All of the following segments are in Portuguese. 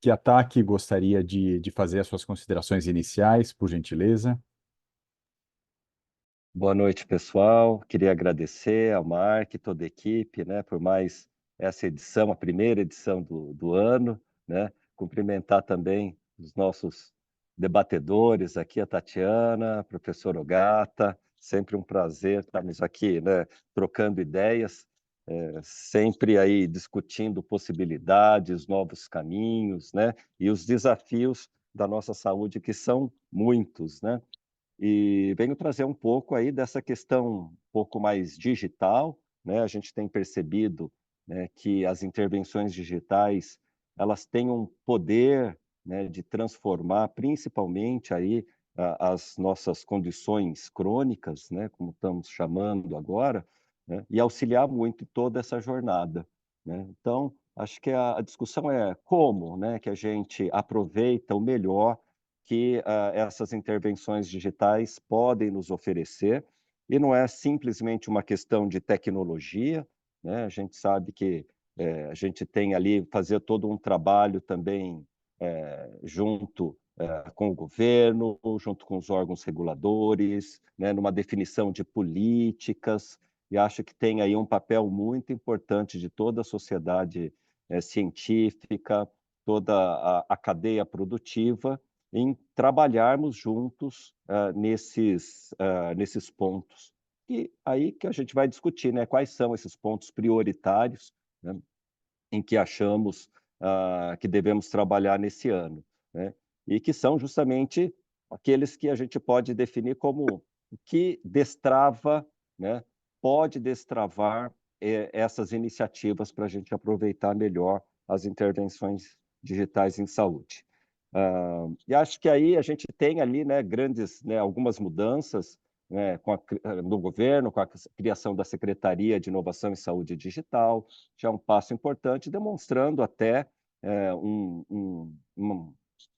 Que ataque gostaria de fazer as suas considerações iniciais, por gentileza? Boa noite, pessoal. Queria agradecer ao Mark e toda a equipe, né, por mais essa edição, a primeira edição do ano, né? Cumprimentar também os nossos debatedores aqui, a Tatiana, a professora Ogata. Sempre um prazer estarmos aqui, né, trocando ideias, sempre aí discutindo possibilidades, novos caminhos, né, e os desafios da nossa saúde, que são muitos, né? E venho trazer um pouco aí dessa questão um pouco mais digital, né? A gente tem percebido, né, que as intervenções digitais, elas têm um poder, né, de transformar principalmente aí as nossas condições crônicas, né, como estamos chamando agora, né, e auxiliar muito em toda essa jornada, né? Então, acho que a discussão é como, né, que a gente aproveita o melhor que essas intervenções digitais podem nos oferecer, e não é simplesmente uma questão de tecnologia, né? A gente sabe que a gente tem ali fazer todo um trabalho também junto com o governo, junto com os órgãos reguladores, né, numa definição de políticas, e acho que tem aí um papel muito importante de toda a sociedade científica, toda a cadeia produtiva, em trabalharmos juntos nesses pontos. E aí que a gente vai discutir, né, quais são esses pontos prioritários, né, em que achamos que devemos trabalhar nesse ano, né? E que são justamente aqueles que a gente pode definir como o que destrava, né, pode destravar essas iniciativas para a gente aproveitar melhor as intervenções digitais em saúde. E acho que aí a gente tem ali, né, grandes, né, algumas mudanças, né, no governo, com a criação da Secretaria de Inovação em Saúde Digital, já é um passo importante, demonstrando até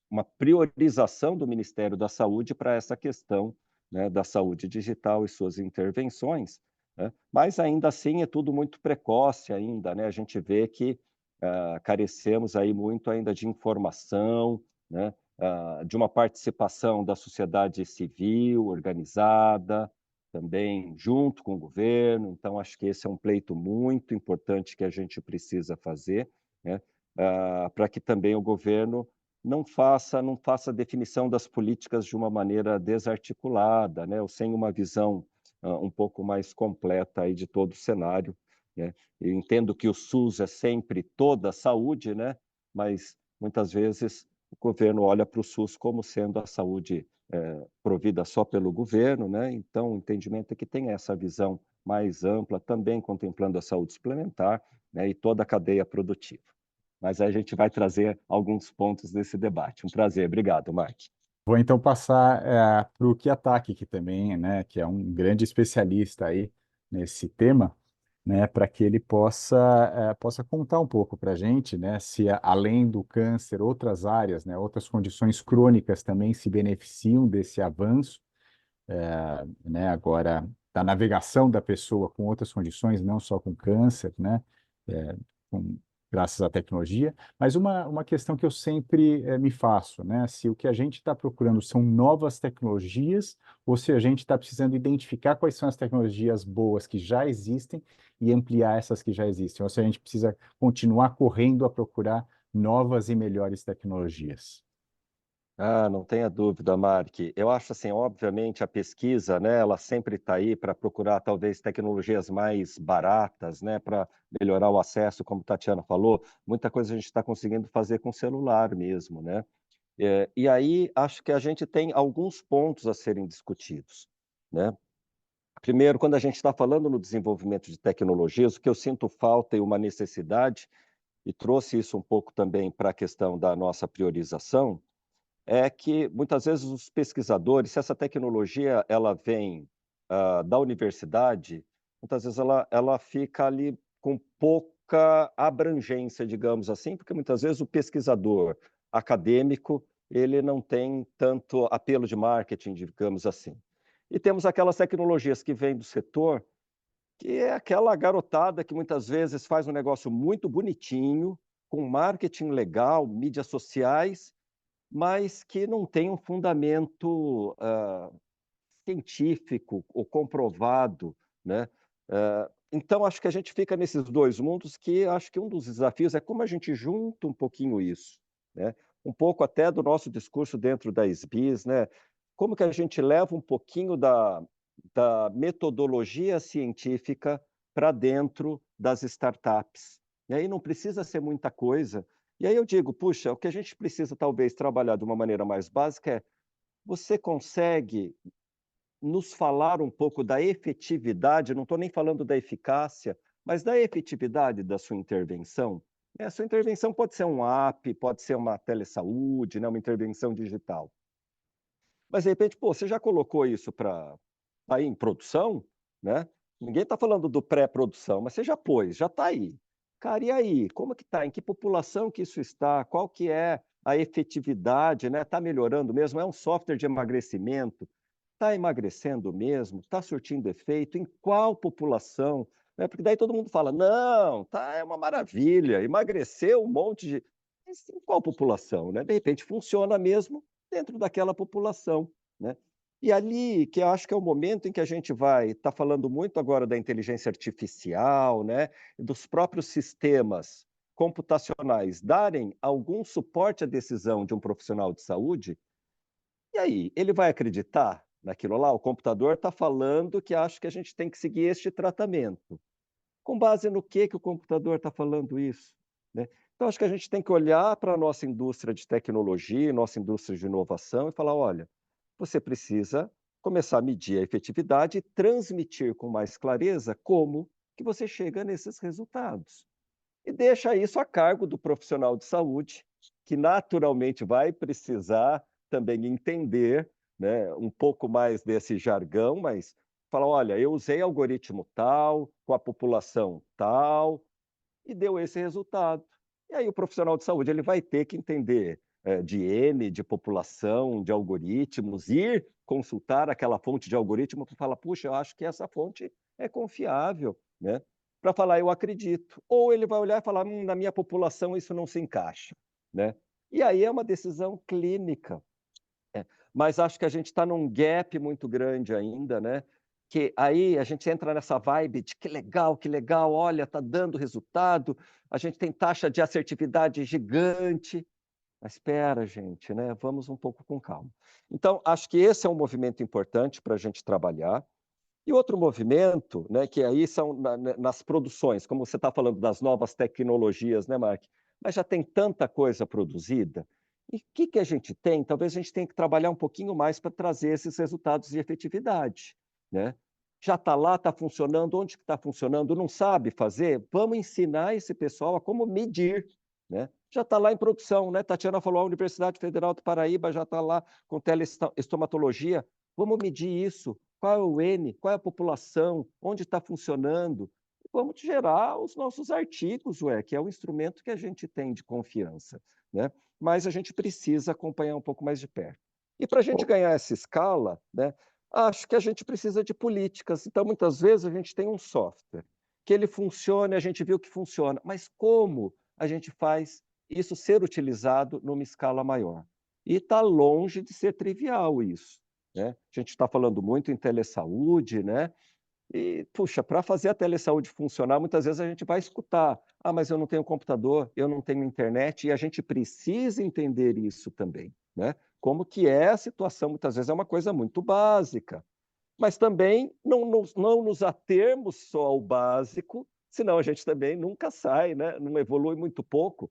uma priorização do Ministério da Saúde para essa questão, né, da saúde digital e suas intervenções, né? Mas ainda assim é tudo muito precoce ainda, né? A gente vê que carecemos aí muito ainda de informação, né, de uma participação da sociedade civil organizada, também junto com o governo. Então, acho que esse é um pleito muito importante que a gente precisa fazer, né, para que também o governo não faça a definição das políticas de uma maneira desarticulada, né, ou sem uma visão um pouco mais completa aí de todo o cenário, né? Eu entendo que o SUS é sempre toda a saúde, né, mas muitas vezes o governo olha para o SUS como sendo a saúde provida só pelo governo, né? Então, o entendimento é que tem essa visão mais ampla, também contemplando a saúde suplementar, né, e toda a cadeia produtiva. Mas aí a gente vai trazer alguns pontos desse debate. Um prazer. Obrigado, Mark. Vou então passar para o Kiyotaki, que também, né, que é um grande especialista aí nesse tema, né, para que ele possa contar um pouco para a gente, né, se além do câncer, outras áreas, né, outras condições crônicas também se beneficiam desse avanço, né, agora da navegação da pessoa com outras condições, não só com câncer, né, é, com- graças à tecnologia, mas uma questão que eu sempre me faço, né, se o que a gente está procurando são novas tecnologias, ou se a gente está precisando identificar quais são as tecnologias boas que já existem e ampliar essas que já existem, ou se a gente precisa continuar correndo a procurar novas e melhores tecnologias. Não tenha dúvida, Mark. Eu acho assim, obviamente, a pesquisa, né, ela sempre está aí para procurar talvez tecnologias mais baratas, né, para melhorar o acesso, como a Tatiana falou. Muita coisa a gente está conseguindo fazer com celular mesmo, né? E aí acho que a gente tem alguns pontos a serem discutidos, né? Primeiro, quando a gente está falando no desenvolvimento de tecnologias, o que eu sinto falta e uma necessidade, e trouxe isso um pouco também para a questão da nossa priorização, é que muitas vezes os pesquisadores, se essa tecnologia ela vem da universidade, muitas vezes ela fica ali com pouca abrangência, digamos assim, porque muitas vezes o pesquisador acadêmico ele não tem tanto apelo de marketing, digamos assim. E temos aquelas tecnologias que vêm do setor que é aquela garotada que muitas vezes faz um negócio muito bonitinho, com marketing legal, mídias sociais, mas que não tem um fundamento, científico ou comprovado, né. Então acho que a gente fica nesses 2 mundos que acho que um dos desafios é como a gente junta um pouquinho isso, né, um pouco até do nosso discurso dentro da SBIS, né, como que a gente leva um pouquinho da metodologia científica para dentro das startups, e aí não precisa ser muita coisa. E aí eu digo: "Puxa, o que a gente precisa talvez trabalhar de uma maneira mais básica é, você consegue nos falar um pouco da efetividade, não estou nem falando da eficácia, mas da efetividade da sua intervenção? A sua intervenção pode ser um app, pode ser uma telesaúde, né, uma intervenção digital. Mas de repente, pô, você já colocou isso para tá aí em produção, né? Ninguém está falando do pré-produção, mas você já pôs, já está aí. Cara, e aí? Como que está? Em que população que isso está? Qual que é a efetividade, né? Está melhorando mesmo? É um software de emagrecimento? Está emagrecendo mesmo? Está surtindo efeito? Em qual população? Né? Porque daí todo mundo fala, não, tá, é uma maravilha, emagreceu um monte de... Mas em qual população, né? De repente funciona mesmo dentro daquela população, né? E ali que eu acho que é o momento em que a gente vai estar falando muito agora da inteligência artificial, né, dos próprios sistemas computacionais darem algum suporte à decisão de um profissional de saúde, e aí, ele vai acreditar naquilo lá? O computador está falando que acha que a gente tem que seguir este tratamento. Com base no que o computador está falando isso, né? Então acho que a gente tem que olhar para a nossa indústria de tecnologia, nossa indústria de inovação e falar: "Olha, você precisa começar a medir a efetividade e transmitir com mais clareza como que você chega nesses resultados". E deixa isso a cargo do profissional de saúde, que naturalmente vai precisar também entender, né, um pouco mais desse jargão, mas fala: "Olha, eu usei algoritmo tal, com a população tal, e deu esse resultado". E aí o profissional de saúde ele vai ter que entender, de N, de população, de algoritmos, ir consultar aquela fonte de algoritmo para falar: "Puxa, eu acho que essa fonte é confiável", né, para falar: "Eu acredito". Ou ele vai olhar e falar: na minha população isso não se encaixa", né. E aí é uma decisão clínica. É, mas acho que a gente está num gap muito grande ainda, né, que aí a gente entra nessa vibe de que legal, olha, está dando resultado, a gente tem taxa de assertividade gigante, mas espera gente, né, vamos um pouco com calma. Então, acho que esse é um movimento importante para a gente trabalhar. E outro movimento, né, que aí são nas produções, como você está falando das novas tecnologias, né, Mark? Mas já tem tanta coisa produzida. E o que a gente tem? Talvez a gente tenha que trabalhar um pouquinho mais para trazer esses resultados de efetividade, né? Já está lá, está funcionando, onde que está funcionando? Não sabe fazer? Vamos ensinar esse pessoal a como medir, né? Já está lá em produção, né? Tatiana falou, a Universidade Federal do Paraíba já está lá com teleestomatologia. Vamos medir isso. Qual é o N? Qual é a população? Onde está funcionando? Vamos gerar os nossos artigos, ué, que é o instrumento que a gente tem de confiança, né? Mas a gente precisa acompanhar um pouco mais de perto. E para a gente ganhar essa escala, né, acho que a gente precisa de políticas. Então, muitas vezes, a gente tem um software que ele funciona, a gente viu que funciona, mas como a gente faz isso ser utilizado numa escala maior? E está longe de ser trivial isso, né? A gente está falando muito em telesaúde, né? E, puxa, para fazer a telesaúde funcionar, muitas vezes a gente vai escutar: "Ah, mas eu não tenho computador, eu não tenho internet", e a gente precisa entender isso também, né? Como que é a situação, muitas vezes é uma coisa muito básica, mas também não nos atermos só ao básico, senão a gente também nunca sai, né, não evolui muito pouco.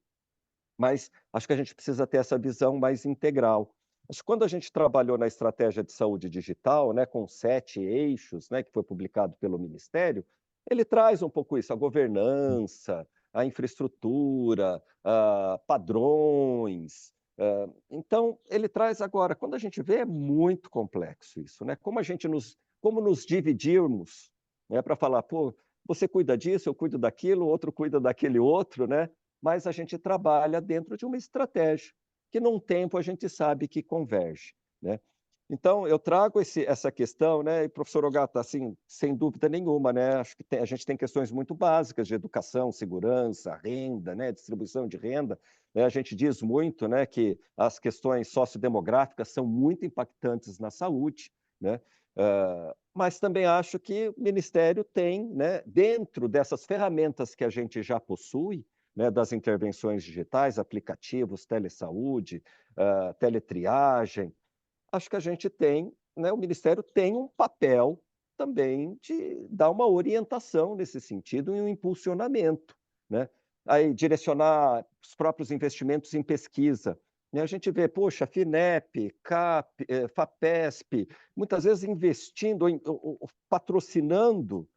Mas acho que a gente precisa ter essa visão mais integral. Acho que quando a gente trabalhou na estratégia de saúde digital, né, com 7 eixos, né, que foi publicado pelo Ministério, ele traz um pouco isso, a governança, a infraestrutura, padrões. Então, ele traz agora, quando a gente vê, é muito complexo isso, né? Como nos dividirmos, né, para falar, pô, você cuida disso, eu cuido daquilo, o outro cuida daquele outro, né? Mas a gente trabalha dentro de uma estratégia, que num tempo a gente sabe que converge, né. Então, eu trago essa questão, né, e professor Ogata, assim, sem dúvida nenhuma, né, acho que a gente tem questões muito básicas de educação, segurança, renda, né, distribuição de renda, né, a gente diz muito, né, que as questões sociodemográficas são muito impactantes na saúde, né, mas também acho que o Ministério tem, né, dentro dessas ferramentas que a gente já possui, né, das intervenções digitais, aplicativos, telesaúde, teletriagem, acho que a gente tem, né, o Ministério tem um papel também de dar uma orientação nesse sentido e um impulsionamento, né? Aí direcionar os próprios investimentos em pesquisa. E a gente vê, poxa, FINEP, CAP, FAPESP, muitas vezes investindo, ou patrocinando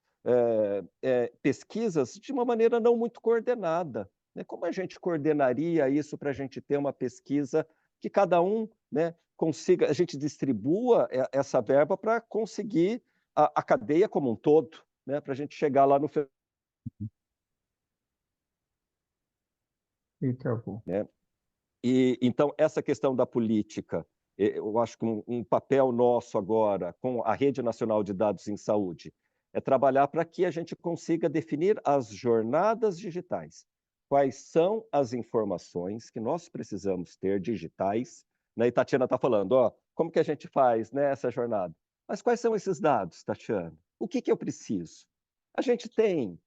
pesquisas de uma maneira não muito coordenada, né? Como a gente coordenaria isso para a gente ter uma pesquisa que cada um, né, consiga, a gente distribua essa verba para conseguir a cadeia como um todo, né, para a gente chegar lá no final, E travou. né? E então essa questão da política, eu acho que um papel nosso agora com a Rede Nacional de Dados em Saúde é trabalhar para que a gente consiga definir as jornadas digitais. Quais são as informações que nós precisamos ter digitais, né? E Tatiana está falando, ó, como que a gente faz, né, essa jornada? Mas quais são esses dados, Tatiana? O que eu preciso? A gente tem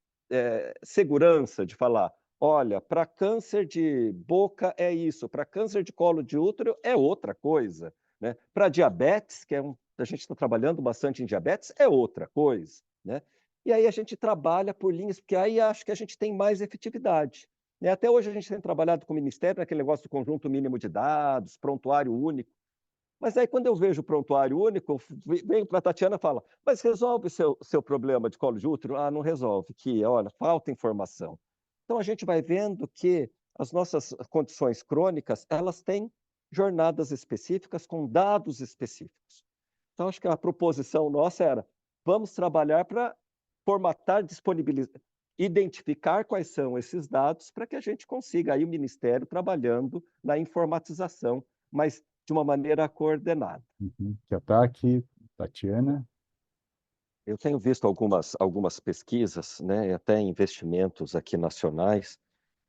segurança de falar, olha, para câncer de boca é isso, para câncer de colo de útero é outra coisa, né? Para diabetes, que a gente está trabalhando bastante em diabetes, é outra coisa, né? E aí a gente trabalha por linhas, porque aí acho que a gente tem mais efetividade, né? Até hoje a gente tem trabalhado com o Ministério naquele negócio do conjunto mínimo de dados, prontuário único, mas aí quando eu vejo o prontuário único, eu venho para a Tatiana e falo, mas resolve seu problema de colo de útero? Ah, não resolve, que, olha, falta informação. Então a gente vai vendo que as nossas condições crônicas, elas têm jornadas específicas com dados específicos. Então acho que a proposição nossa era, vamos trabalhar para formatar, disponibilizar, identificar quais são esses dados para que a gente consiga aí o Ministério trabalhando na informatização, mas de uma maneira coordenada. Uhum. Já está aqui, Tatiana. Eu tenho visto algumas pesquisas, né, até investimentos aqui nacionais.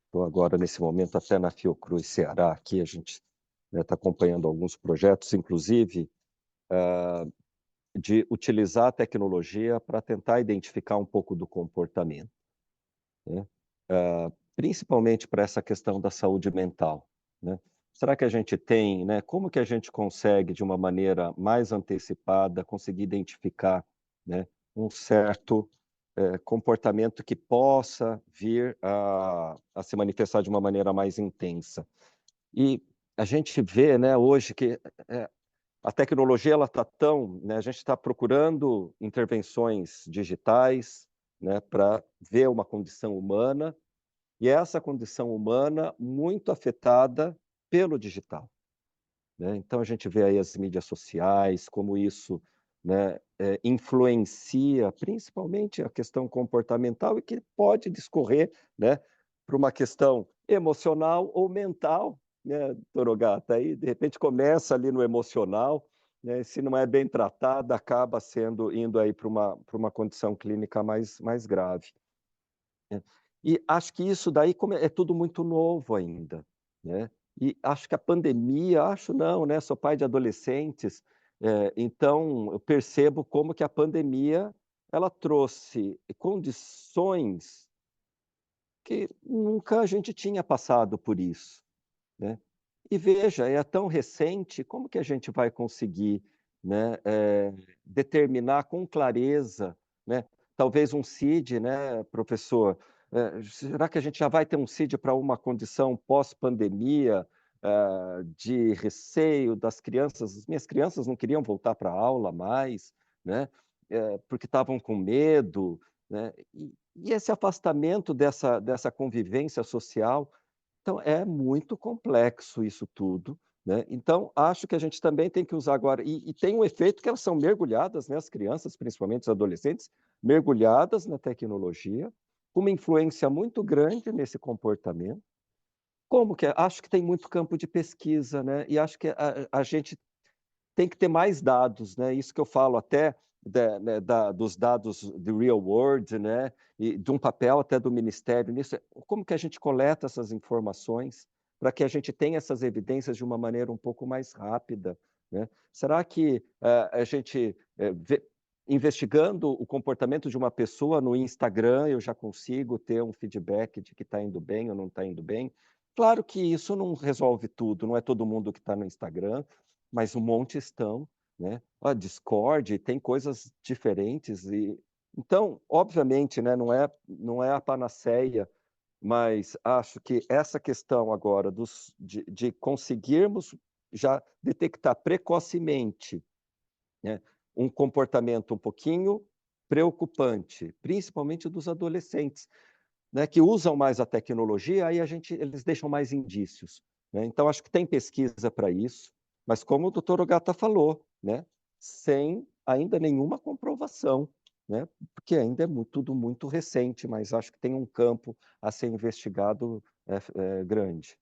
Estou agora, nesse momento, até na Fiocruz Ceará, aqui a gente está acompanhando alguns projetos, inclusive de utilizar a tecnologia para tentar identificar um pouco do comportamento, né? Principalmente para essa questão da saúde mental, né? Será que a gente tem, né, como que a gente consegue, de uma maneira mais antecipada, conseguir identificar, né, um certo comportamento que possa vir a se manifestar de uma maneira mais intensa? E a gente vê, né, hoje que a tecnologia ela está tão, né, a gente está procurando intervenções digitais, né, para ver uma condição humana, e essa condição humana muito afetada pelo digital, né? Então a gente vê aí as mídias sociais, como isso, né, influencia principalmente a questão comportamental e que pode discorrer, né, para uma questão emocional ou mental, né, doutor Ogata? Aí, de repente, começa ali no emocional, né, se não é bem tratada, acaba indo aí para uma condição clínica mais grave, né? E acho que isso daí é tudo muito novo ainda, né? E acho que a pandemia, acho não, né? Sou pai de adolescentes, então eu percebo como que a pandemia ela trouxe condições que nunca a gente tinha passado por isso, né? E veja, é tão recente, como que a gente vai conseguir, né, determinar com clareza, né, talvez um CID, né, professor, será que a gente já vai ter um CID para uma condição pós-pandemia, de receio das crianças? As minhas crianças não queriam voltar para a aula mais, né, porque estavam com medo, né, e esse afastamento dessa convivência social, então, é muito complexo isso tudo, né? Então, acho que a gente também tem que usar agora, e tem um efeito que elas são mergulhadas, né, as crianças, principalmente os adolescentes, mergulhadas na tecnologia, com uma influência muito grande nesse comportamento. Como que é? Acho que tem muito campo de pesquisa, né? E acho que a gente tem que ter mais dados, né? Isso que eu falo até né, dos dados do real world, né? E de um papel até do Ministério nisso. Como que a gente coleta essas informações para que a gente tenha essas evidências de uma maneira um pouco mais rápida, né? Será que a gente, investigando o comportamento de uma pessoa no Instagram, eu já consigo ter um feedback de que está indo bem ou não está indo bem? Claro que isso não resolve tudo, não é todo mundo que está no Instagram, mas um monte estão, né? A Discord tem coisas diferentes e então, obviamente, né, não é a panaceia, mas acho que essa questão agora de conseguirmos já detectar precocemente, né, um comportamento um pouquinho preocupante, principalmente dos adolescentes, né, que usam mais a tecnologia, aí eles deixam mais indícios, né? Então acho que tem pesquisa para isso, mas como o doutor Ogata falou, né, sem ainda nenhuma comprovação, né, porque ainda é tudo muito recente, mas acho que tem um campo a ser investigado grande.